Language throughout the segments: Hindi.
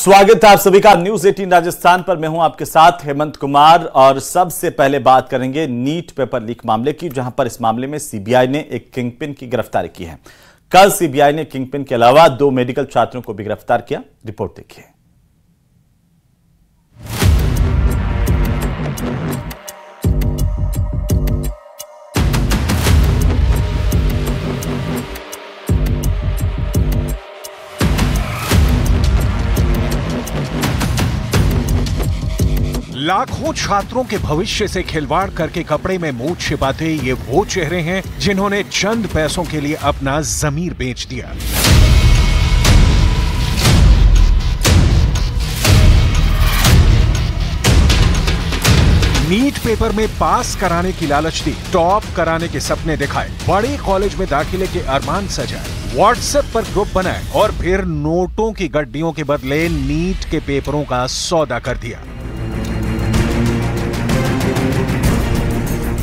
स्वागत है आप सभी का न्यूज 18 राजस्थान पर। मैं हूं आपके साथ हेमंत कुमार और सबसे पहले बात करेंगे नीट पेपर लीक मामले की, जहां पर इस मामले में सीबीआई ने एक किंगपिन की गिरफ्तारी की है। कल सीबीआई ने किंगपिन के अलावा 2 मेडिकल छात्रों को भी गिरफ्तार किया। रिपोर्ट देखिए। लाखों छात्रों के भविष्य से खिलवाड़ करके कपड़े में मुंह छिपाते ये वो चेहरे हैं जिन्होंने चंद पैसों के लिए अपना जमीर बेच दिया। नीट पेपर में पास कराने की लालच दी, टॉप कराने के सपने दिखाए, बड़े कॉलेज में दाखिले के अरमान सजाए, व्हाट्सएप पर ग्रुप बनाए और फिर नोटों की गड्डियों के बदले नीट के पेपरों का सौदा कर दिया।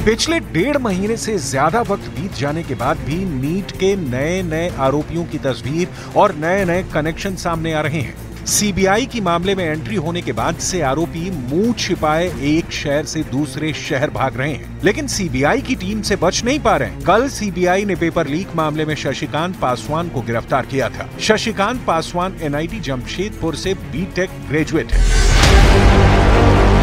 पिछले 1.5 महीने से ज्यादा वक्त बीत जाने के बाद भी नीट के नए नए आरोपियों की तस्वीर और नए नए कनेक्शन सामने आ रहे हैं। सीबीआई की मामले में एंट्री होने के बाद से आरोपी मुंह छिपाए एक शहर से दूसरे शहर भाग रहे हैं, लेकिन सीबीआई की टीम से बच नहीं पा रहे हैं। कल सीबीआई ने पेपर लीक मामले में शशिकांत पासवान को गिरफ्तार किया था। शशिकांत पासवान एनआईटी जमशेदपुर से बीटेक ग्रेजुएट है।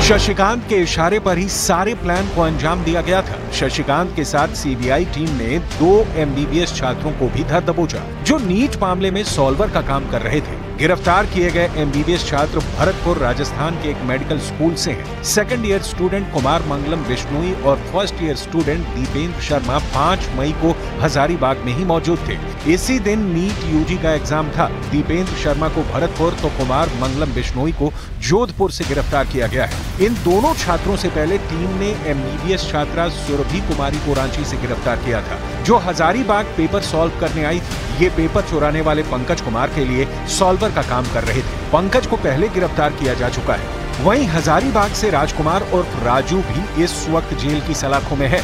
शशिकांत के इशारे पर ही सारे प्लान को अंजाम दिया गया था। शशिकांत के साथ सीबीआई टीम ने 2 एमबीबीएस छात्रों को भी धर दबोचा जो नीट मामले में सॉल्वर का काम कर रहे थे। गिरफ्तार किए गए एमबीबीएस छात्र भरतपुर राजस्थान के एक मेडिकल स्कूल से हैं। Second year student Kumar Mangalam Bishnoi और first year student Dipendra Sharma 5 मई को हजारीबाग में ही मौजूद थे। इसी दिन नीट यूजी का एग्जाम था। दीपेंद्र शर्मा को भरतपुर तो कुमार मंगलम बिश्नोई को जोधपुर से गिरफ्तार किया गया है। इन दोनों छात्रों से पहले टीम ने एमबीबीएस छात्रा सुरभि कुमारी को रांची से गिरफ्तार किया था, जो हजारीबाग पेपर सॉल्व करने आई थी। ये पेपर चुराने वाले पंकज कुमार के लिए सॉल्वर का काम कर रहे थे। पंकज को पहले गिरफ्तार किया जा चुका है। वहीं हजारीबाग से राजकुमार और राजू भी इस वक्त जेल की सलाखों में है।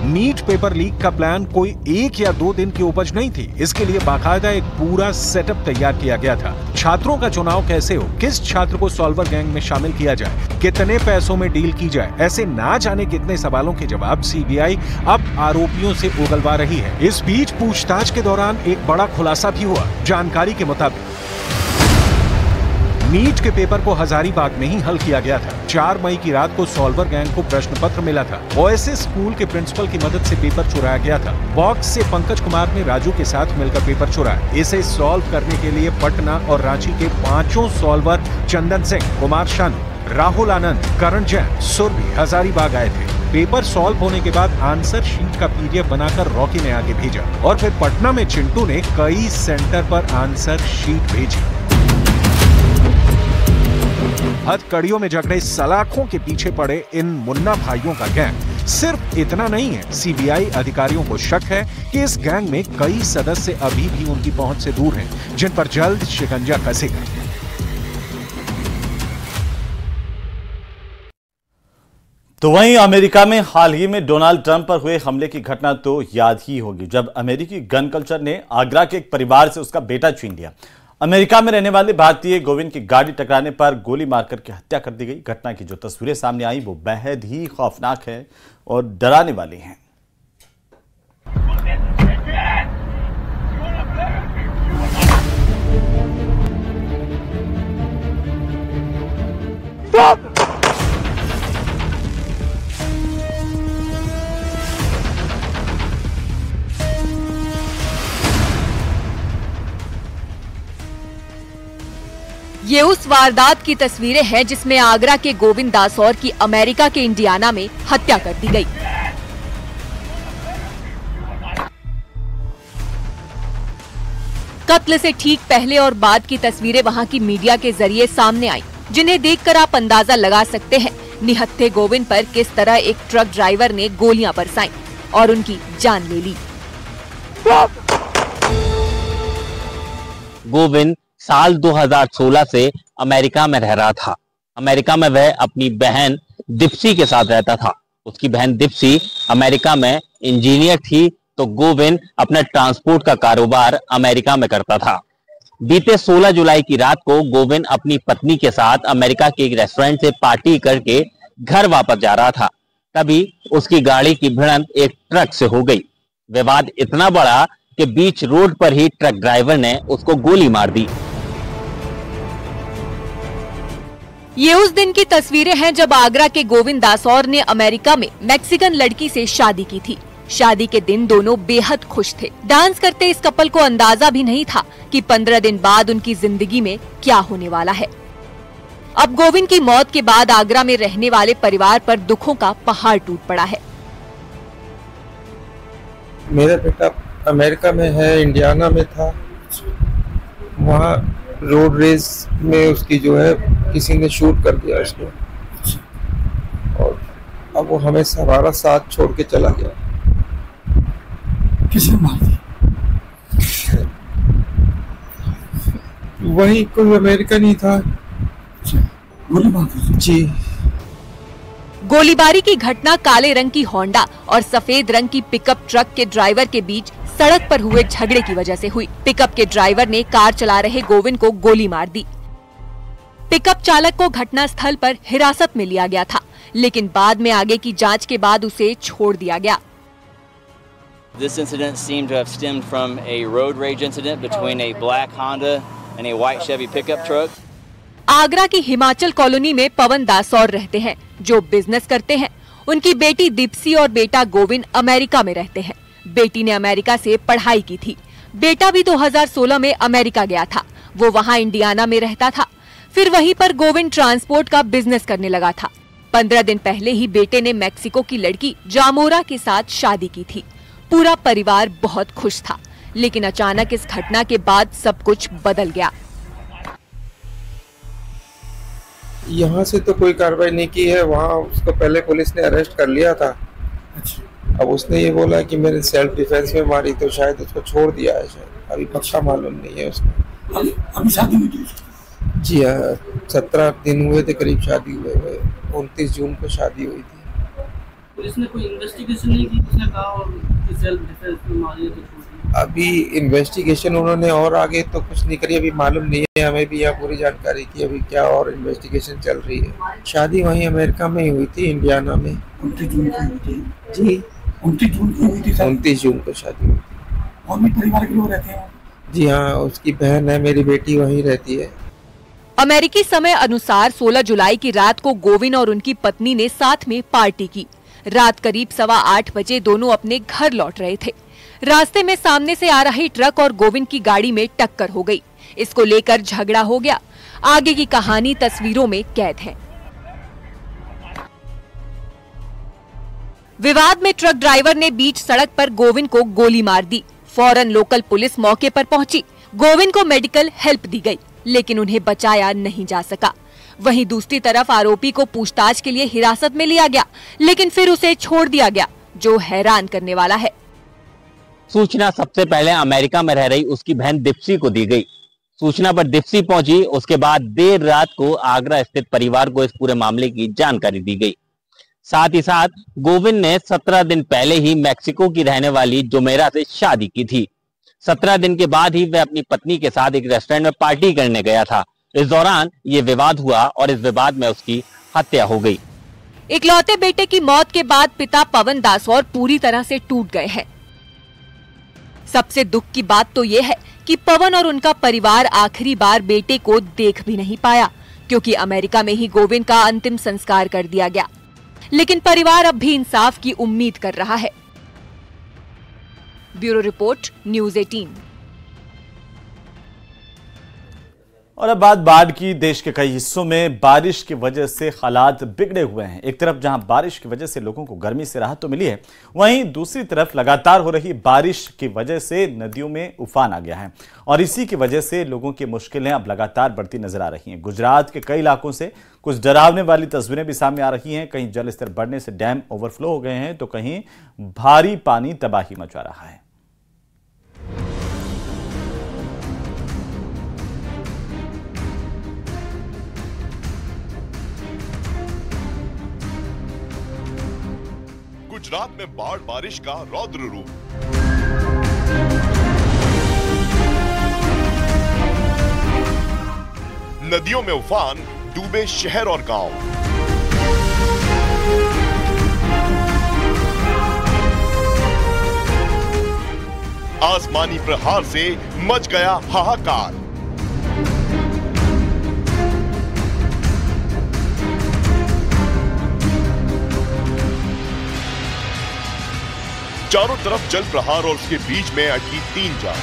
नीट पेपर लीक का प्लान कोई 1 या 2 दिन की उपज नहीं थी। इसके लिए बाकायदा एक पूरा सेटअप तैयार किया गया था। छात्रों का चुनाव कैसे हो, किस छात्र को सॉल्वर गैंग में शामिल किया जाए, कितने पैसों में डील की जाए, ऐसे ना जाने कितने सवालों के जवाब सीबीआई अब आरोपियों से उगलवा रही है। इस बीच पूछताछ के दौरान एक बड़ा खुलासा भी हुआ। जानकारी के मुताबिक नीट के पेपर को हजारीबाग में ही हल किया गया था। 4 मई की रात को सॉल्वर गैंग को प्रश्न पत्र मिला था। ओएसएस स्कूल के प्रिंसिपल की मदद से पेपर चुराया गया था। बॉक्स से पंकज कुमार ने राजू के साथ मिलकर पेपर चुराया। इसे सॉल्व करने के लिए पटना और रांची के 5 सॉल्वर चंदन सिंह, कुमार शानू, राहुल आनंद, करण जैन, सुरभि हजारीबाग आए थे। पेपर सॉल्व होने के बाद आंसर शीट का पीडीएफ बनाकर रॉकी ने आगे भेजा और फिर पटना में चिंटू ने कई सेंटर पर आंसर शीट भेजी। हथकड़ियों में जकड़े सलाखों के पीछे पड़े इन मुन्ना भाइयों का गैंग सिर्फ इतना नहीं है। सीबीआई अधिकारियों को शक है कि इस गैंग में कई सदस्य अभी भी उनकी पहुंच से दूर हैं, जिन पर जल्द शिकंजा कसेगा। तो वहीं अमेरिका में हाल ही में डोनाल्ड ट्रंप पर हुए हमले की घटना तो याद ही होगी, जब अमेरिकी गन कल्चर ने आगरा के एक परिवार से उसका बेटा छीन लिया। अमेरिका में रहने वाले भारतीय गोविंद की गाड़ी टकराने पर गोली मारकर के हत्या कर दी गई। घटना की जो तस्वीरें सामने आई वो बेहद ही खौफनाक है और डराने वाली हैं। ये उस वारदात की तस्वीरें हैं जिसमें आगरा के गोविंद दासौर की अमेरिका के इंडियाना में हत्या कर दी गई। कत्ल से ठीक पहले और बाद की तस्वीरें वहां की मीडिया के जरिए सामने आई, जिन्हें देखकर आप अंदाजा लगा सकते हैं निहत्थे गोविंद पर किस तरह एक ट्रक ड्राइवर ने गोलियां बरसाई और उनकी जान ले ली। गोविंद साल 2016 से अमेरिका में रह रहा था। अमेरिका में वह अपनी बहन दीप्सी के साथ रहता था। उसकी बहन दीप्सी अमेरिका में इंजीनियर थी, तो गोविंद अपने ट्रांसपोर्ट का कारोबार अमेरिका में करता था। बीते 16 जुलाई की रात को गोविंद अपनी पत्नी के साथ अमेरिका के एक रेस्टोरेंट से पार्टी करके घर वापस जा रहा था। तभी उसकी गाड़ी की भिड़ंत एक ट्रक से हो गई। विवाद इतना बड़ा कि बीच रोड पर ही ट्रक ड्राइवर ने उसको गोली मार दी। ये उस दिन की तस्वीरें हैं जब आगरा के गोविंद दासौर ने अमेरिका में मैक्सिकन लड़की से शादी की थी। शादी के दिन दोनों बेहद खुश थे। डांस करते इस कपल को अंदाजा भी नहीं था कि 15 दिन बाद उनकी जिंदगी में क्या होने वाला है। अब गोविंद की मौत के बाद आगरा में रहने वाले परिवार पर दुखों का पहाड़ टूट पड़ा है। मेरा बेटा अमेरिका में है, इंडियाना में था। वहाँ रोड रेस में उसकी जो है किसी ने शूट कर दिया उसको, और अब वो हमें हमारा साथ छोड़ के चला गया। किसने मार दिया? वही कोई अमेरिकन ही था। गोली मार दी जी। गोलीबारी की घटना काले रंग की होंडा और सफेद रंग की पिकअप ट्रक के ड्राइवर के बीच सड़क पर हुए झगड़े की वजह से हुई। पिकअप के ड्राइवर ने कार चला रहे गोविंद को गोली मार दी। पिकअप चालक को घटनास्थल पर हिरासत में लिया गया था, लेकिन बाद में आगे की जांच के बाद उसे छोड़ दिया गया। This incident seemed to have stemmed from a road rage incident between a black Honda and a white Chevy pickup truck. Agra की हिमाचल कॉलोनी में पवन दासौर रहते हैं, जो बिजनेस करते हैं। उनकी बेटी दीप्सी और बेटा गोविंद अमेरिका में रहते हैं। बेटी ने अमेरिका से पढ़ाई की थी। बेटा भी 2016 में अमेरिका गया था। वो वहाँ इंडियाना में रहता था। फिर वहीं पर गोविंद ट्रांसपोर्ट का बिजनेस करने लगा था। 15 दिन पहले ही बेटे ने मैक्सिको की लड़की जामोरा के साथ शादी की थी। पूरा परिवार बहुत खुश था, लेकिन अचानक इस घटना के बाद सब कुछ बदल गया। यहाँ से तो कोई कार्रवाई नहीं की है। वहाँ उसको पहले पुलिस ने अरेस्ट कर लिया था। अब उसने ये बोला कि मैंने सेल्फ डिफेंस में मारी, तो शायद उसको छोड़ दिया है। शायद अभी पक्का मालूम नहीं है उसको। अभी शादी हुई थी? जी हाँ, 17 दिन हुए थे करीब शादी हुए हुए। 29 जून को शादी हुई थी। पुलिस ने कोई इन्वेस्टिगेशन नहीं की? उसने कहा और सेल्फ डिफेंस में मारी तो अभी इन्वेस्टिगेशन उन्होंने और आगे तो कुछ नहीं करी। अभी मालूम नहीं है हमें भी यहाँ पूरी जानकारी की अभी क्या और इन्वेस्टिगेशन चल रही है। शादी वहीं अमेरिका में ही हुई थी, इंडियाना में। 29 जून को हुई थी? जी 29 जून को हुई थी सर? 29 जून को शादी हुई थी। और भी परिवार के लोग रहते हैं? जी हाँ, उसकी बहन है, मेरी बेटी वहीं रहती है। अमेरिकी समय अनुसार 16 जुलाई की रात को गोविंद और उनकी पत्नी ने साथ में पार्टी की। रात करीब 8:15 बजे दोनों अपने घर लौट रहे थे। रास्ते में सामने से आ रही ट्रक और गोविंद की गाड़ी में टक्कर हो गई। इसको लेकर झगड़ा हो गया। आगे की कहानी तस्वीरों में कैद है। विवाद में ट्रक ड्राइवर ने बीच सड़क पर गोविंद को गोली मार दी। फौरन लोकल पुलिस मौके पर पहुंची। गोविंद को मेडिकल हेल्प दी गई, लेकिन उन्हें बचाया नहीं जा सका। वहीं दूसरी तरफ आरोपी को पूछताछ के लिए हिरासत में लिया गया, लेकिन फिर उसे छोड़ दिया गया, जो हैरान करने वाला है। सूचना सबसे पहले अमेरिका में रह रही उसकी बहन दीप्सी को दी गई। सूचना पर दीप्सी पहुंची। उसके बाद देर रात को आगरा स्थित परिवार को इस पूरे मामले की जानकारी दी गई। साथ ही साथ गोविंद ने 17 दिन पहले ही मैक्सिको की रहने वाली जोमेरा से शादी की थी। 17 दिन के बाद ही वह अपनी पत्नी के साथ एक रेस्टोरेंट में पार्टी करने गया था। इस दौरान ये विवाद हुआ और इस विवाद में उसकी हत्या हो गई। इकलौते बेटे की मौत के बाद पिता पवन दासौर पूरी तरह से टूट गए हैं। सबसे दुख की बात तो ये है कि पवन और उनका परिवार आखिरी बार बेटे को देख भी नहीं पाया, क्योंकि अमेरिका में ही गोविंद का अंतिम संस्कार कर दिया गया। लेकिन परिवार अब भी इंसाफ की उम्मीद कर रहा है। Bureau report, news 18। और अब बात बाढ़ की। देश के कई हिस्सों में बारिश की वजह से हालात बिगड़े हुए हैं। एक तरफ जहां बारिश की वजह से लोगों को गर्मी से राहत तो मिली है, वहीं दूसरी तरफ लगातार हो रही बारिश की वजह से नदियों में उफान आ गया है और इसी की वजह से लोगों की मुश्किलें अब लगातार बढ़ती नजर आ रही हैं। गुजरात के कई इलाकों से कुछ डरावने वाली तस्वीरें भी सामने आ रही हैं। कहीं जल स्तर बढ़ने से डैम ओवरफ्लो हो गए हैं, तो कहीं भारी पानी तबाही मचा रहा है। गुजरात में बाढ़ बारिश का रौद्र रूप। नदियों में उफान, डूबे शहर और गांव। आसमानी प्रहार से मच गया हाहाकार। चारों तरफ जल प्रहार और उसके बीच में अटकी 3 जान।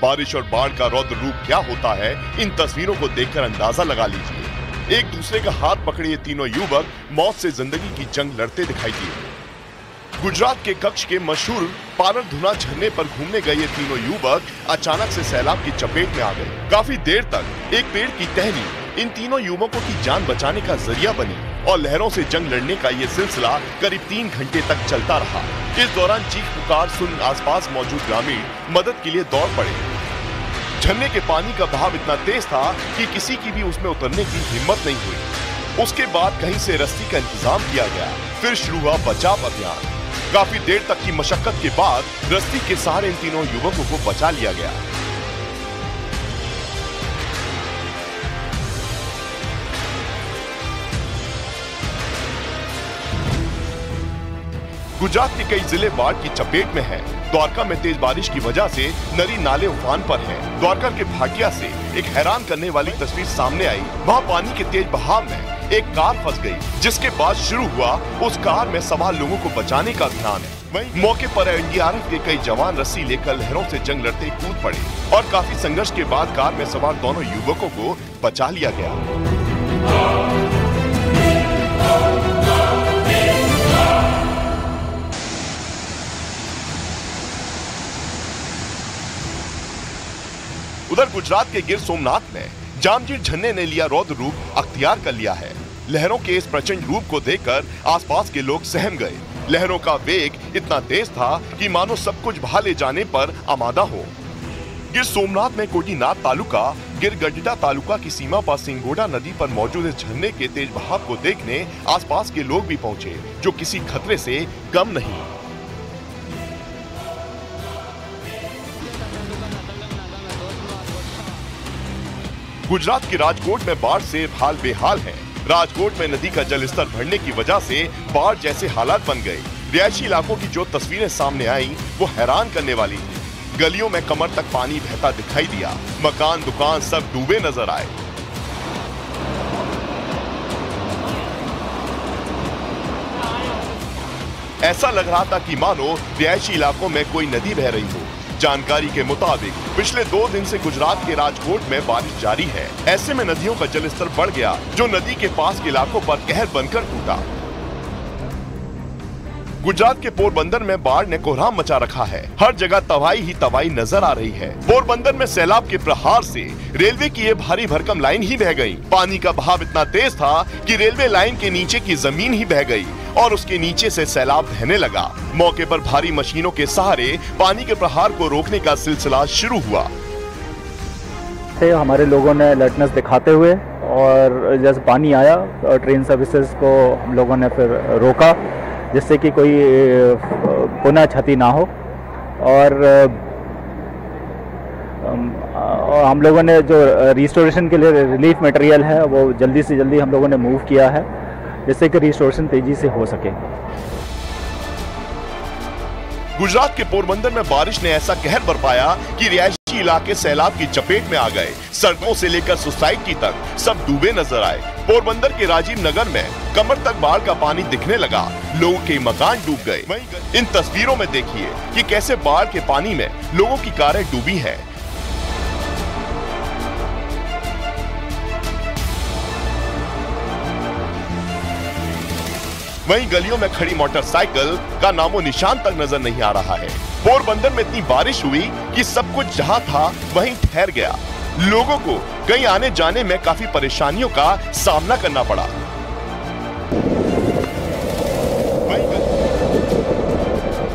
बारिश और बाढ़ का रौद्र रूप क्या होता है, इन तस्वीरों को देखकर अंदाजा लगा लीजिए। एक दूसरे का हाथ पकड़े ये तीनों युवक मौत से जिंदगी की जंग लड़ते दिखाई दिए। गुजरात के कच्छ के मशहूर पारधुना झरने पर घूमने गए ये तीनों युवक अचानक से सैलाब की चपेट में आ गए। काफी देर तक एक पेड़ की टहनी इन तीनों युवकों की जान बचाने का जरिया बनी और लहरों से जंग लड़ने का ये सिलसिला करीब 3 घंटे तक चलता रहा। इस दौरान चीख पुकार सुन आसपास मौजूद ग्रामीण मदद के लिए दौड़ पड़े। झरने के पानी का बहाव इतना तेज था कि किसी की भी उसमें उतरने की हिम्मत नहीं हुई। उसके बाद कहीं से रस्सी का इंतजाम किया गया, फिर शुरू हुआ बचाव अभियान। काफी देर तक की मशक्कत के बाद रस्सी के सहारे इन तीनों युवकों को बचा लिया गया। गुजरात के कई जिले बाढ़ की चपेट में हैं। द्वारका में तेज बारिश की वजह से नदी नाले उफान पर हैं। द्वारका के भाटिया से एक हैरान करने वाली तस्वीर सामने आई। वहां पानी के तेज बहाव में एक कार फंस गई, जिसके बाद शुरू हुआ उस कार में सवार लोगों को बचाने का अभियान। वहीं मौके पर एनडीआरएफ के कई जवान रस्सी लेकर लहरों से जंग लड़ते कूद पड़े और काफी संघर्ष के बाद कार में सवार दोनों युवकों को बचा लिया गया। उधर गुजरात के गिर सोमनाथ में जामजोर झरने ने लिया रौद्र रूप अख्तियार कर लिया है। लहरों के इस प्रचंड रूप को देखकर आसपास के लोग सहम गए। लहरों का वेग इतना तेज था कि मानो सब कुछ बहा ले जाने पर आमादा हो। गिर सोमनाथ में कोटीनाथ तालुका गिरगढ़िया तालुका की सीमा पर सिंगोड़ा नदी पर मौजूद इस झरने के तेज बहाव को देखने आसपास के लोग भी पहुंचे, जो किसी खतरे से कम नहीं। गुजरात के राजकोट में बाढ़ से हाल बेहाल है। राजकोट में नदी का जलस्तर बढ़ने की वजह से बाढ़ जैसे हालात बन गए। रिहायशी इलाकों की जो तस्वीरें सामने आई वो हैरान करने वाली थी। गलियों में कमर तक पानी बहता दिखाई दिया। मकान दुकान सब डूबे नजर आए। ऐसा लग रहा था कि मानो रिहायशी इलाकों में कोई नदी बह रही हो। जानकारी के मुताबिक पिछले 2 दिन से गुजरात के राजकोट में बारिश जारी है। ऐसे में नदियों का जलस्तर बढ़ गया, जो नदी के पास के इलाकों पर कहर बनकर टूटा। गुजरात के पोरबंदर में बाढ़ ने कोहराम मचा रखा है। हर जगह तबाही ही तबाही नजर आ रही है। पोरबंदर में सैलाब के प्रहार से रेलवे की ये भारी भरकम लाइन ही बह गई। पानी का बहाव इतना तेज था कि रेलवे लाइन के नीचे की जमीन ही बह गई और उसके नीचे से सैलाब बहने लगा। मौके पर भारी मशीनों के सहारे पानी के प्रहार को रोकने का सिलसिला शुरू हुआ। हमारे लोगों ने अलर्टनेस दिखाते हुए और जैसे पानी आया ट्रेन सर्विसेज को हम लोगों ने फिर रोका, जिससे कि कोई पुनः क्षति ना हो। और हम लोगों ने जो रिस्टोरेशन के लिए रिलीफ मटेरियल है वो जल्दी से जल्दी हम लोगों ने मूव किया है, जिससे कि रिस्टोरेशन तेजी से हो सके। गुजरात के पोरबंदर में बारिश ने ऐसा कहर बरपाया कि रिहायशी इलाके सैलाब की चपेट में आ गए। सड़कों से लेकर सोसाइटी तक सब डूबे नजर आए। पोरबंदर के राजीव नगर में कमर तक बाढ़ का पानी दिखने लगा। लोगों के मकान डूब गए। इन तस्वीरों में देखिए कि कैसे बाढ़ के पानी में लोगों की कारें डूबी हैं। वहीं गलियों में खड़ी मोटरसाइकिल का नामो निशान तक नजर नहीं आ रहा है। पोरबंदर में इतनी बारिश हुई कि सब कुछ जहां था वहीं ठहर गया। लोगों को कहीं आने जाने में काफी परेशानियों का सामना करना पड़ा।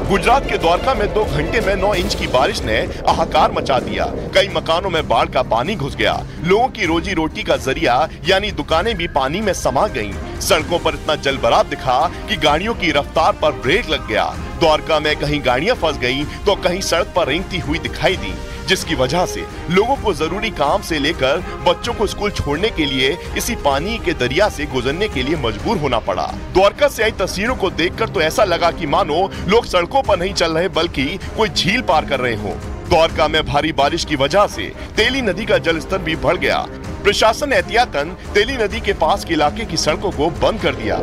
गुजरात के द्वारका में 2 घंटे में 9 इंच की बारिश ने हाहाकार मचा दिया। कई मकानों में बाढ़ का पानी घुस गया। लोगों की रोजी रोटी का जरिया यानी दुकानें भी पानी में समा गईं। सड़कों पर इतना जलभराव दिखा कि गाड़ियों की रफ्तार पर ब्रेक लग गया। द्वारका में कहीं गाड़ियां फंस गईं तो कहीं सड़क पर रेंगती हुई दिखाई दी, जिसकी वजह से लोगों को जरूरी काम से लेकर बच्चों को स्कूल छोड़ने के लिए इसी पानी के दरिया से गुजरने के लिए मजबूर होना पड़ा। द्वारका से आई तस्वीरों को देखकर तो ऐसा लगा कि मानो लोग सड़कों पर नहीं चल रहे बल्कि कोई झील पार कर रहे हों। द्वारका में भारी बारिश की वजह से तेली नदी का जलस्तर भी बढ़ गया। प्रशासन एहतियातन तेली नदी के पास के इलाके की सड़कों को बंद कर दिया।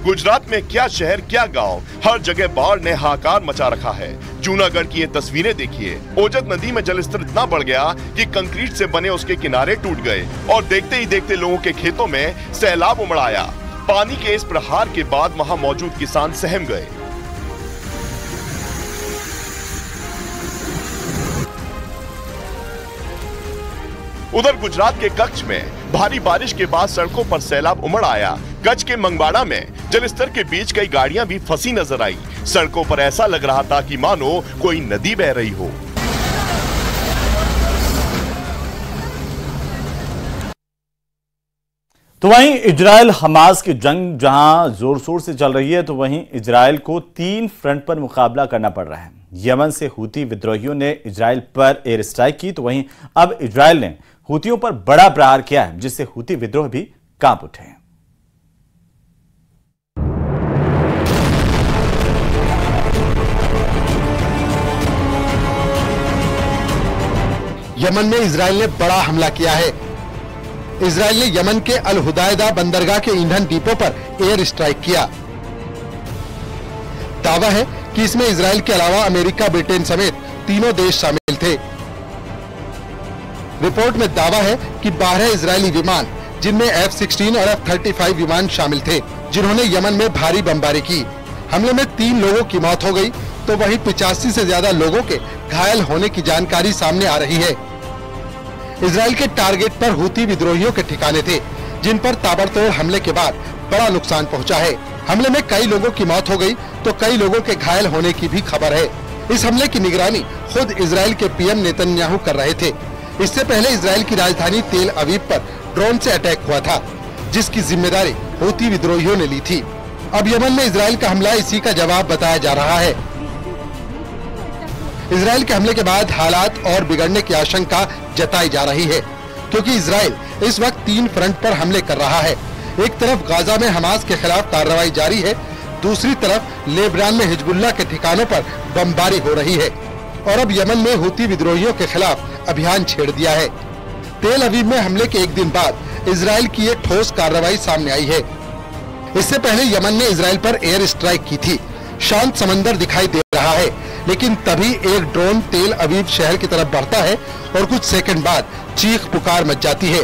गुजरात में क्या शहर क्या गांव, हर जगह बाढ़ ने हाहाकार मचा रखा है। जूनागढ़ की ये तस्वीरें देखिए। ओजत नदी में जलस्तर इतना बढ़ गया कि कंक्रीट से बने उसके किनारे टूट गए और देखते ही देखते लोगों के खेतों में सैलाब उमड़ आया। पानी के इस प्रहार के बाद वहां मौजूद किसान सहम गए। उधर गुजरात के कच्छ में भारी बारिश के बाद सड़कों पर सैलाब उमड़ आया। कच्छ के मंगबाड़ा में जलस्तर के बीच कई गाड़ियां भी फंसी नजर आई। सड़कों पर ऐसा लग रहा था कि मानो कोई नदी बह रही हो। तो वहीं इजराइल हमास की जंग जहां जोर शोर से चल रही है, तो वहीं इजराइल को 3 फ्रंट पर मुकाबला करना पड़ रहा है। यमन से हूती विद्रोहियों ने इजराइल पर एयर स्ट्राइक की, तो वहीं अब इजराइल ने हूतियों पर बड़ा प्रहार किया है, जिससे हूती विद्रोह भी कांप उठे हैं। यमन में इजराइल ने बड़ा हमला किया है। इजराइल ने यमन के अल हुदैदा बंदरगाह के ईंधन डिपो पर एयर स्ट्राइक किया। दावा है कि इसमें इजराइल के अलावा अमेरिका, ब्रिटेन समेत तीनों देश शामिल थे। रिपोर्ट में दावा है कि 12 इजरायली विमान, जिनमें F-16 और F-35 विमान शामिल थे, जिन्होंने यमन में भारी बमबारी की। हमले में 3 लोगों की मौत हो गई, तो वहीं 85 से ज्यादा लोगों के घायल होने की जानकारी सामने आ रही है। इजराइल के टारगेट पर हूती विद्रोहियों के ठिकाने थे, जिन पर ताबड़तोड़ हमले के बाद बड़ा नुकसान पहुंचा है। हमले में कई लोगों की मौत हो गई, तो कई लोगों के घायल होने की भी खबर है। इस हमले की निगरानी खुद इजराइल के पीएम नेतन्याहू कर रहे थे। इससे पहले इजराइल की राजधानी तेल अवीव पर ड्रोन से अटैक हुआ था, जिसकी जिम्मेदारी हूती विद्रोहियों ने ली थी। अब यमन में इजराइल का हमला इसी का जवाब बताया जा रहा है। इजराइल के हमले के बाद हालात और बिगड़ने की आशंका जताई जा रही है, क्योंकि इजराइल इस वक्त 3 फ्रंट पर हमले कर रहा है। एक तरफ गाजा में हमास के खिलाफ कार्रवाई जारी है, दूसरी तरफ लेबनान में हिजबुल्लाह के ठिकानों पर बमबारी हो रही है, और अब यमन में हूती विद्रोहियों के खिलाफ अभियान छेड़ दिया है। तेल अवीव में हमले के एक दिन बाद इजराइल की एक ठोस कार्रवाई सामने आई है। इससे पहले यमन ने इजराइल पर एयर स्ट्राइक की थी। शांत समंदर दिखाई दे रहा है, लेकिन तभी एक ड्रोन तेल अवीव शहर की तरफ बढ़ता है और कुछ सेकंड बाद चीख पुकार मच जाती है।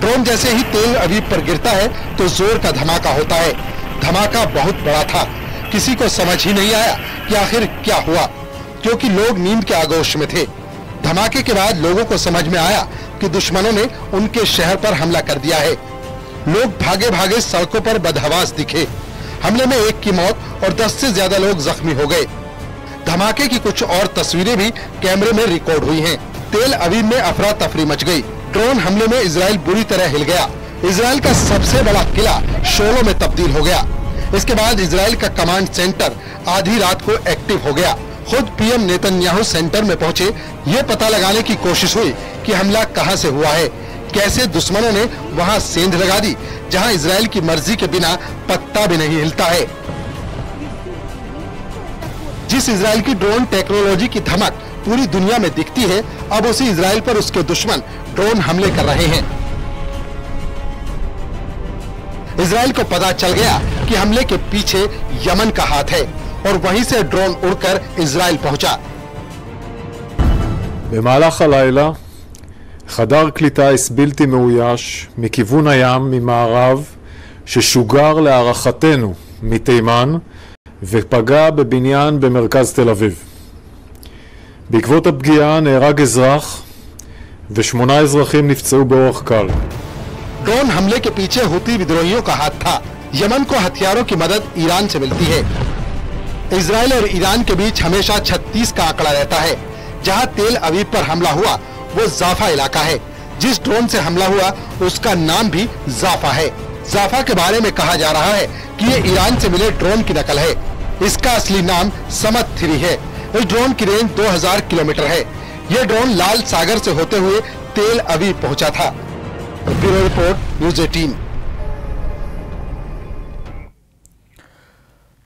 ड्रोन जैसे ही तेल अवीव पर गिरता है तो जोर का धमाका होता है। धमाका बहुत बड़ा था, किसी को समझ ही नहीं आया कि आखिर क्या हुआ, क्योंकि लोग नींद के आगोश में थे। धमाके के बाद लोगों को समझ में आया कि दुश्मनों ने उनके शहर पर हमला कर दिया है। लोग भागे भागे सड़कों पर बदहवास दिखे। हमले में 1 की मौत और 10 से ज्यादा लोग जख्मी हो गए। धमाके की कुछ और तस्वीरें भी कैमरे में रिकॉर्ड हुई हैं। तेल अवीव में अफरा तफरी मच गई। ड्रोन हमले में इजराइल बुरी तरह हिल गया। इजराइल का सबसे बड़ा किला शोलों में तब्दील हो गया। इसके बाद इजराइल का कमांड सेंटर आधी रात को एक्टिव हो गया। खुद पीएम नेतन्याहू सेंटर में पहुंचे, ये पता लगाने की कोशिश हुई कि हमला कहां से हुआ है, कैसे दुश्मनों ने वहां सेंध लगा दी, जहां इजराइल की मर्जी के बिना पत्ता भी नहीं हिलता है। जिस इजराइल की ड्रोन टेक्नोलॉजी की धमक पूरी दुनिया में दिखती है, अब उसी इजराइल पर उसके दुश्मन ड्रोन हमले कर रहे हैं। इजराइल को पता चल गया कि हमले के पीछे यमन का हाथ है, और वहीं से ड्रोन उड़कर इजराइल पहुंचा। במהלך הלילה חדר קליטה בלתי מאויש מכיוון הים ממערב ששוגר להערכתנו מתימן ופגע בבניין במרכז תל אביב. בעקבות הפגיעה נהרג אזרח ו8 אזרחים נפצעו באורח קל. ड्रोन हमले के पीछे हूती विद्रोहियों का हाथ था। यमन को हथियारों की मदद ईरान से मिलती है। इजराइल और ईरान के बीच हमेशा 36 का आंकड़ा रहता है। जहां तेल अवीव पर हमला हुआ वो जाफा इलाका है। जिस ड्रोन से हमला हुआ उसका नाम भी जाफा है। जाफा के बारे में कहा जा रहा है कि ये ईरान से मिले ड्रोन की नकल है। इसका असली नाम समत 3 है। इस ड्रोन की रेंज 2000 किलोमीटर है। ये ड्रोन लाल सागर से होते हुए तेल अवीव पहुंचा था। Bureau report, news 18।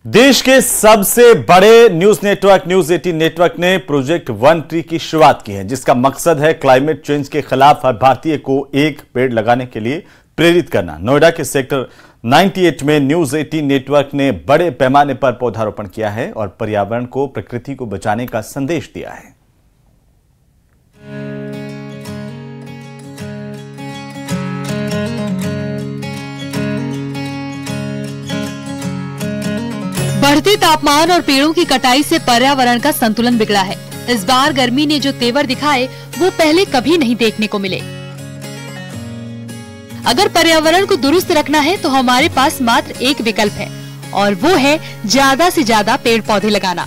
देश के सबसे बड़े न्यूज नेटवर्क न्यूज 18 नेटवर्क ने प्रोजेक्ट वन ट्री की शुरुआत की है, जिसका मकसद है क्लाइमेट चेंज के खिलाफ हर भारतीय को एक पेड़ लगाने के लिए प्रेरित करना। नोएडा के सेक्टर 98 में न्यूज 18 नेटवर्क ने बड़े पैमाने पर पौधारोपण किया है और पर्यावरण को, प्रकृति को बचाने का संदेश दिया है। बढ़ते तापमान और पेड़ों की कटाई से पर्यावरण का संतुलन बिगड़ा है। इस बार गर्मी ने जो तेवर दिखाए वो पहले कभी नहीं देखने को मिले। अगर पर्यावरण को दुरुस्त रखना है तो हमारे पास मात्र एक विकल्प है और वो है ज्यादा से ज्यादा पेड़ पौधे लगाना।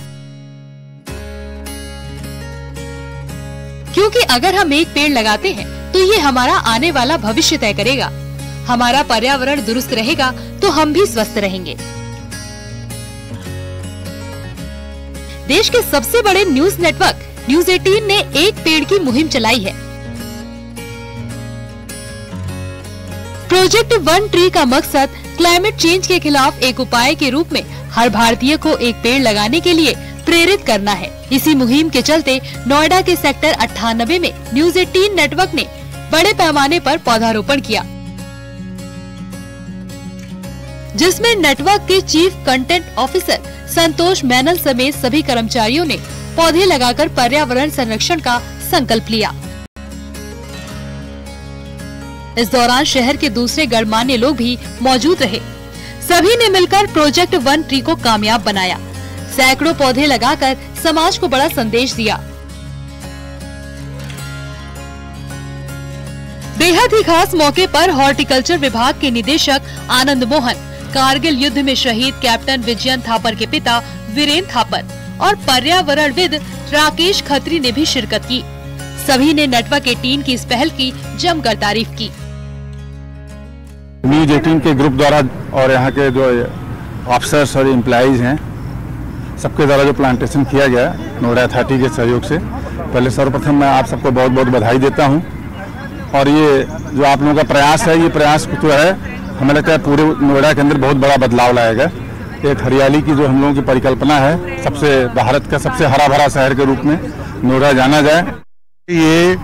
क्योंकि अगर हम एक पेड़ लगाते हैं तो ये हमारा आने वाला भविष्य तय करेगा। हमारा पर्यावरण दुरुस्त रहेगा तो हम भी स्वस्थ रहेंगे। देश के सबसे बड़े न्यूज नेटवर्क न्यूज 18 ने एक पेड़ की मुहिम चलाई है। प्रोजेक्ट वन ट्री का मकसद क्लाइमेट चेंज के खिलाफ एक उपाय के रूप में हर भारतीय को एक पेड़ लगाने के लिए प्रेरित करना है। इसी मुहिम के चलते नोएडा के सेक्टर 98 में न्यूज 18 नेटवर्क ने बड़े पैमाने पर पौधारोपण किया, जिसमें नेटवर्क के चीफ कंटेंट ऑफिसर संतोष मैनल समेत सभी कर्मचारियों ने पौधे लगाकर पर्यावरण संरक्षण का संकल्प लिया। इस दौरान शहर के दूसरे गणमान्य लोग भी मौजूद रहे। सभी ने मिलकर प्रोजेक्ट वन ट्री को कामयाब बनाया। सैकड़ों पौधे लगाकर समाज को बड़ा संदेश दिया। बेहद ही खास मौके पर हॉर्टिकल्चर विभाग के निदेशक आनंद मोहन, कारगिल युद्ध में शहीद कैप्टन विजयन थापर के पिता वीरेंद्र थापर और पर्यावरणविद राकेश खत्री ने भी शिरकत की। सभी ने नेटवर्क 18 की इस पहल की जमकर तारीफ की। न्यूज 18 के ग्रुप द्वारा और यहाँ के जो ऑफिसर्स और एम्प्लॉइज हैं, सबके द्वारा जो प्लांटेशन किया गया नोएडा अथॉरिटी के सहयोग से, पहले सर्वप्रथम मैं आप सबको बहुत बहुत बधाई देता हूँ। और ये जो आप लोगों का प्रयास है, ये प्रयास जो है हमें लगता है पूरे नोएडा के अंदर बहुत बड़ा बदलाव लाएगा। एक हरियाली की जो हम लोगों की परिकल्पना है, सबसे भारत का सबसे हरा भरा शहर के रूप में नोएडा जाना जाए। ये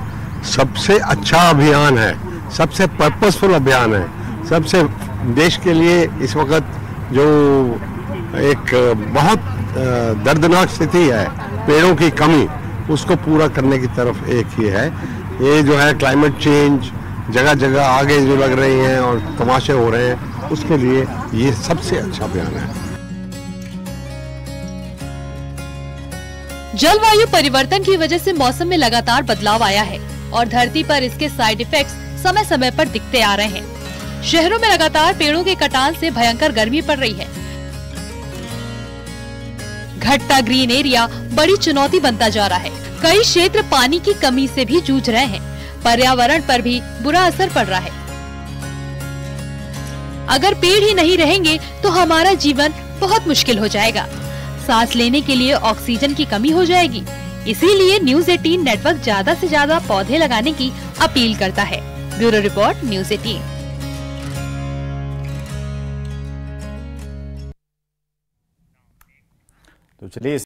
सबसे अच्छा अभियान है, सबसे पर्पसफुल अभियान है, सबसे देश के लिए इस वक्त जो एक बहुत दर्दनाक स्थिति है, पेड़ों की कमी, उसको पूरा करने की तरफ एक ही है। ये जो है क्लाइमेट चेंज जगह जगह आगे जो लग रही हैं और तमाशे हो रहे हैं, उसके लिए ये सबसे अच्छा अभियान है। जलवायु परिवर्तन की वजह से मौसम में लगातार बदलाव आया है और धरती पर इसके साइड इफेक्ट्स समय समय पर दिखते आ रहे हैं। शहरों में लगातार पेड़ों के कटान से भयंकर गर्मी पड़ रही है। घटता ग्रीन एरिया बड़ी चुनौती बनता जा रहा है। कई क्षेत्र पानी की कमी से भी जूझ रहे हैं। पर्यावरण पर भी बुरा असर पड़ रहा है। अगर पेड़ ही नहीं रहेंगे तो हमारा जीवन बहुत मुश्किल हो जाएगा। सांस लेने के लिए ऑक्सीजन की कमी हो जाएगी। इसीलिए न्यूज 18 नेटवर्क ज्यादा से ज्यादा पौधे लगाने की अपील करता है। Bureau report, news 18। तो चलिए